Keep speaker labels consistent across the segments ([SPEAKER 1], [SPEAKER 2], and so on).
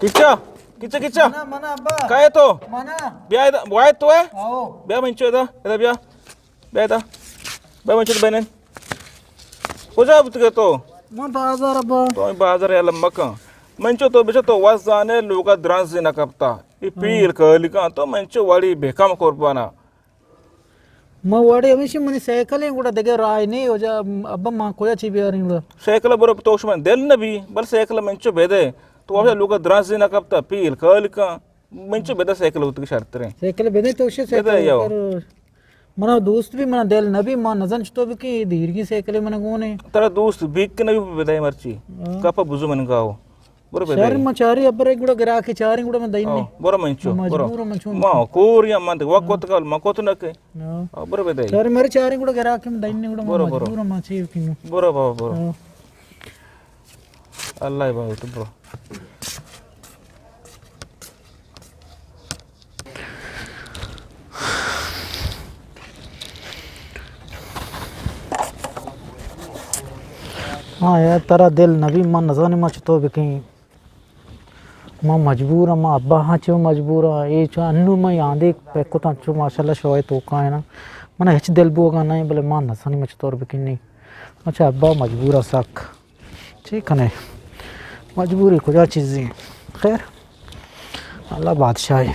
[SPEAKER 1] किच्चा किच्चा किच्चा
[SPEAKER 2] मना मना अब्बा
[SPEAKER 1] काय है तो
[SPEAKER 2] मना
[SPEAKER 1] ब्या इधर वाय तो है
[SPEAKER 2] आओ
[SPEAKER 1] ब्या मंचो इधर ब्या मंचो बेनन कुजा बुतके तो
[SPEAKER 2] मैं बाजार अब्बा
[SPEAKER 1] तो बाजार याला मका मंचो तो बेचो तो वास जाने लोगा द्रास ना कपता ई पील कलिका तो मंचो वाली बेकम कोरबाना
[SPEAKER 2] मैं वाड़ी हमेशा मनी साइकिल కూడా దగ్గర రాయని ఓజా అబ్బా మా కోయా చిబియారి కూడా
[SPEAKER 1] साइकिल बरो तो उस्मान दिल नबी बल साइकिल मंचो बेदे तो वासे लोगा द्रास ना कपता पील कलिका मंचो बेदा साइकिल उतकी शर्त रे
[SPEAKER 2] साइकिल बेदे तो उसे साइकिल मना दोस्त भी मना दिल नबी मा नजन तो भी की दीर्घी साइकिल मना कोने
[SPEAKER 1] तेरा दोस्त बीक के नबी बेदा मर्ची कपा बुजु मन गाओ बरो बेदा
[SPEAKER 2] शहर मचारी अब्बरे కూడా గిరాకి చారి కూడా మన దైన్ని
[SPEAKER 1] बरो मंचो बरो
[SPEAKER 2] మజబూర మంచు
[SPEAKER 1] మా కోరియా మంద వక్కొత కాల్ మకొత నకే బरो बेदा
[SPEAKER 2] शहर మరి చారి కూడా గిరాకి మన దైన్ని కూడా మజబూర మా చీకిను
[SPEAKER 1] बरो बाबा बरो अल्लाह बाबा तो ब्रो
[SPEAKER 2] हाँ यार तेरा दिल नबी मां नजाने मच तो भी कहीं मां मजबूर है मां अब्बा हाँ चो मजबूर है ये चो अन्नू मैं यहाँ देख पैको तो चो माशाल्लाह शोए तो का है ना मना हिच दिल बोगा नहीं बोले मां नजाने मच तो भी कहीं नहीं अच्छा अब्बा मजबूर है सक ठीक है नहीं मजबूरी कुछ चीज़ें खैर अल्लाह बादशाह है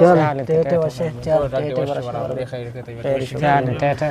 [SPEAKER 2] चल टेटे वशे चल टेटे वशे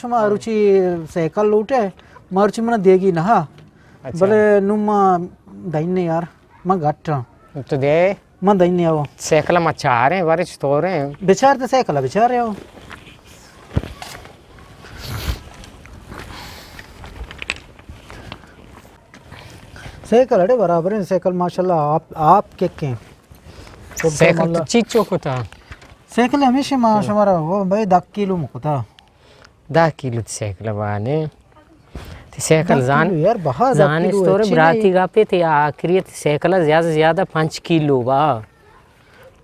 [SPEAKER 2] शुमा रुचि साइकिल लूटे मर्ची मना देगी ना भले नुमा दाइने यार मैं घट
[SPEAKER 3] तो दे
[SPEAKER 2] मैं दाइने आओ
[SPEAKER 3] साइकिल मचारे बारे तोरे
[SPEAKER 2] बेचार तो साइकिल बेचार आओ साइकिल अरे बराबर है साइकिल माशाल्लाह आप के
[SPEAKER 3] साइकिल चीचो को था
[SPEAKER 2] साइकिल हमेशा माशाल्लाह वो भाई 10 किलो मुको था
[SPEAKER 3] 10 किलो साइकिल बाने साइकिल जान
[SPEAKER 2] यार बहुत
[SPEAKER 3] जान स्टोर बराती का पे थे आखिरी साइकिल ज्यादा 5 किलो बा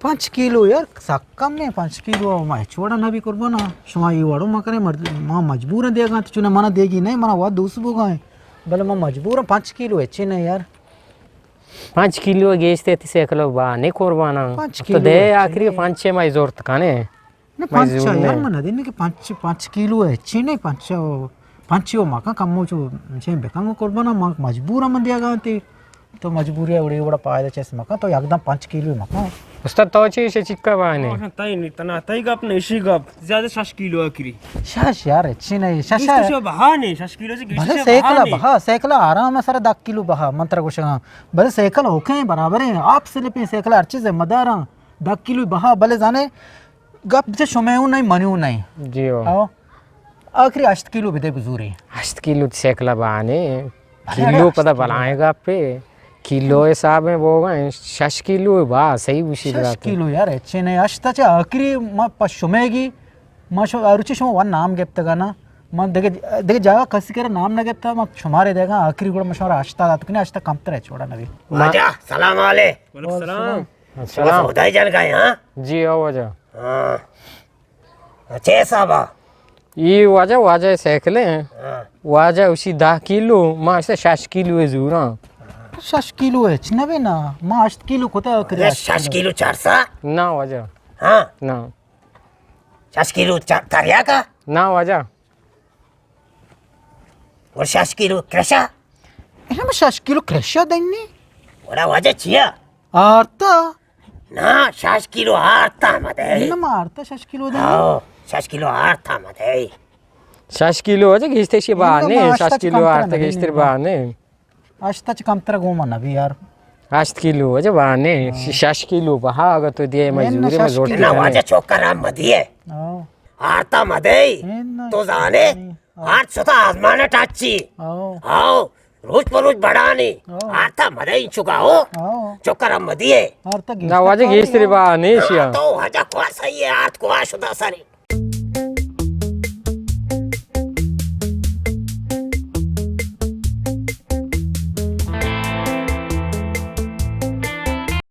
[SPEAKER 2] 5 किलो यार सक्कम में 5 किलो मैं छोड़ा ना भी करबो ना शुमा ये वाड़ो मकरे मां मजबूर है देगा तो चुना मना देगी नहीं मना वो दूसबो गए भले मैं मजबूर हूं 5 किलो अच्छे नहीं यार
[SPEAKER 3] 5 किलो गेस्ते ती साइकिल बा ने कुर्बाना तो दे आखिरी 5-6 माई जोरत काने
[SPEAKER 2] ने 5 यार मना देने के 5 किलो अच्छे नहीं 5 माका कम चो छे बेकांगो कुर्बाना मजबूर हम देगा तो मजबूरी उड़ी उड़ा पायदा चेस मका तो एकदम 5 किलो मका
[SPEAKER 3] उस्ताद तो ची से चिक्का बाने
[SPEAKER 4] ताई नहीं तना ताई गप नहीं शी गप ज्यादा 6 किलो आखिरी
[SPEAKER 2] शाश यार अच्छी नहीं शाश
[SPEAKER 4] तो बहा नहीं 6 किलो से
[SPEAKER 2] भले साइकिल आराम है सारा 10 किलो बहा मंत्र कुछ भले साइकिल ओके बराबर है आप से पे साइकिल हर चीज जिम्मेदार 10 किलो बहा भले जाने गप से शुमेऊ नहीं मनिऊ नहीं
[SPEAKER 3] जी
[SPEAKER 2] आओ आखिरी 8 किलो बिदे बुजुरी
[SPEAKER 3] 8 किलो साइकिल बाने किलो पता बनाएगा पे किलो हिसाब में वो 6 किलो बा सही उसी
[SPEAKER 2] 6 किलो यार अच्छे नहीं अष्टाचे आखिरी म पशुमेगी म रुचि शुम वन नाम गेप्तगा ना म देखे जागा कसी करे नाम ना गेप्ता म शुमारे देगा आखिरी गुड़ मशवरा अष्टा दात कने अष्टा कम तरह छोड़ा नबी
[SPEAKER 5] आजा सलाम वाले
[SPEAKER 4] सलाम
[SPEAKER 3] सलाम
[SPEAKER 5] उदय जन गए हां
[SPEAKER 3] जी आओ आजा
[SPEAKER 5] हां अच्छे साहब
[SPEAKER 3] ये वाजा साइकिल है वाजा उसी 10 किलो मां से 6 किलो है जूरा
[SPEAKER 2] 6 किलो है नबी ना म 8 किलो कोता करे
[SPEAKER 5] 6 किलो 400
[SPEAKER 3] ना वाजा
[SPEAKER 5] हां
[SPEAKER 3] ना
[SPEAKER 5] 6 किलो तारिया का
[SPEAKER 3] ना वाजा
[SPEAKER 5] और 6 किलो क्रशा
[SPEAKER 2] इना म 6 किलो क्रशा देनी
[SPEAKER 5] ओरा वाजा छिया
[SPEAKER 2] आरता
[SPEAKER 5] ना 6 किलो आरता मते
[SPEAKER 2] इना म आरता 6 किलो दे
[SPEAKER 5] आओ 6 किलो आरता मते
[SPEAKER 3] 6 kilo hoca geçti bahane.
[SPEAKER 2] İlla
[SPEAKER 3] 6 kilo
[SPEAKER 2] maaşta
[SPEAKER 3] artık
[SPEAKER 2] çıkartma,
[SPEAKER 3] geçtir
[SPEAKER 2] değil mi?
[SPEAKER 3] bahane.
[SPEAKER 2] Açta kamtara goma nabi यार
[SPEAKER 3] 8 kilo hoca bahane. 6 kilo baha agar to diye मजदूरी में जोड़
[SPEAKER 5] ना वजह चौका राम मदिये
[SPEAKER 2] आओ
[SPEAKER 5] आता मदई
[SPEAKER 2] ना
[SPEAKER 5] तो जाने आज स्वतः आजमाना टाची
[SPEAKER 2] आओ
[SPEAKER 5] आओ रोज पर रोज बढ़ानी आता मदई चुका हो
[SPEAKER 2] आओ
[SPEAKER 5] चौका राम मदिये
[SPEAKER 2] और तक
[SPEAKER 3] Na hoca geçtir bahane ya.
[SPEAKER 5] तो वजह को सही है आज को आशुदा सारी